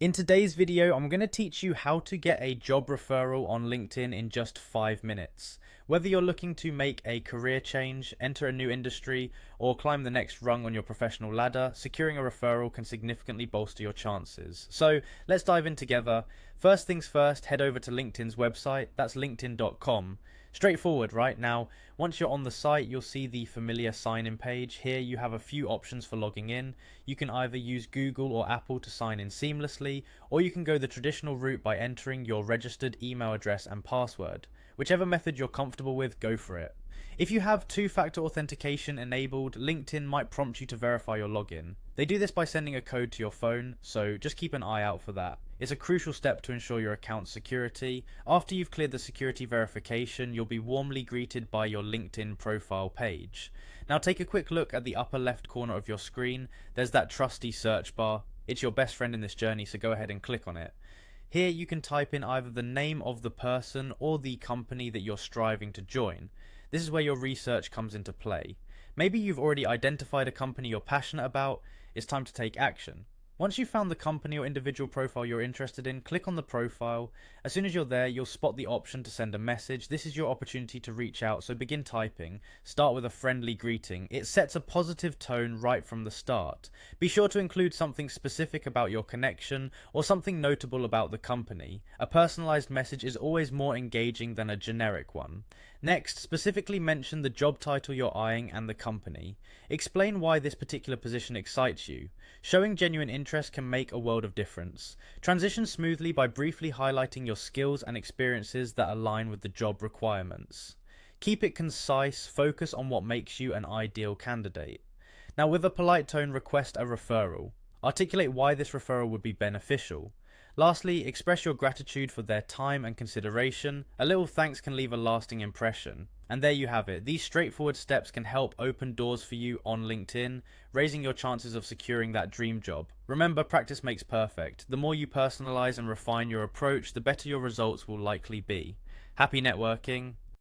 In today's video, I'm going to teach you how to get a job referral on LinkedIn in just 5 minutes. Whether you're looking to make a career change, enter a new industry, or climb the next rung on your professional ladder, securing a referral can significantly bolster your chances. So let's dive in together. First things first, head over to LinkedIn's website. That's linkedin.com. Straightforward, right? Now, once you're on the site, you'll see the familiar sign-in page. Here you have a few options for logging in. You can either use Google or Apple to sign in seamlessly, or you can go the traditional route by entering your registered email address and password. Whichever method you're comfortable with, go for it. If you have two-factor authentication enabled, LinkedIn might prompt you to verify your login. They do this by sending a code to your phone, so just keep an eye out for that. It's a crucial step to ensure your account's security. After you've cleared the security verification, you'll be warmly greeted by your LinkedIn profile page. Now take a quick look at the upper left corner of your screen. There's that trusty search bar. It's your best friend in this journey, so go ahead and click on it. Here you can type in either the name of the person or the company that you're striving to join. This is where your research comes into play. Maybe you've already identified a company you're passionate about. It's time to take action. Once you've found the company or individual profile you're interested in, click on the profile. As soon as you're there, you'll spot the option to send a message. This is your opportunity to reach out, so begin typing. Start with a friendly greeting. It sets a positive tone right from the start. Be sure to include something specific about your connection or something notable about the company. A personalized message is always more engaging than a generic one. Next, specifically mention the job title you're eyeing and the company. Explain why this particular position excites you. Showing genuine interest can make a world of difference. Transition smoothly by briefly highlighting your skills and experiences that align with the job requirements. Keep it concise, focus on what makes you an ideal candidate. Now, with a polite tone, request a referral. Articulate why this referral would be beneficial. Lastly, express your gratitude for their time and consideration. A little thanks can leave a lasting impression. And there you have it. These straightforward steps can help open doors for you on LinkedIn, raising your chances of securing that dream job. Remember, practice makes perfect. The more you personalize and refine your approach, the better your results will likely be. Happy networking.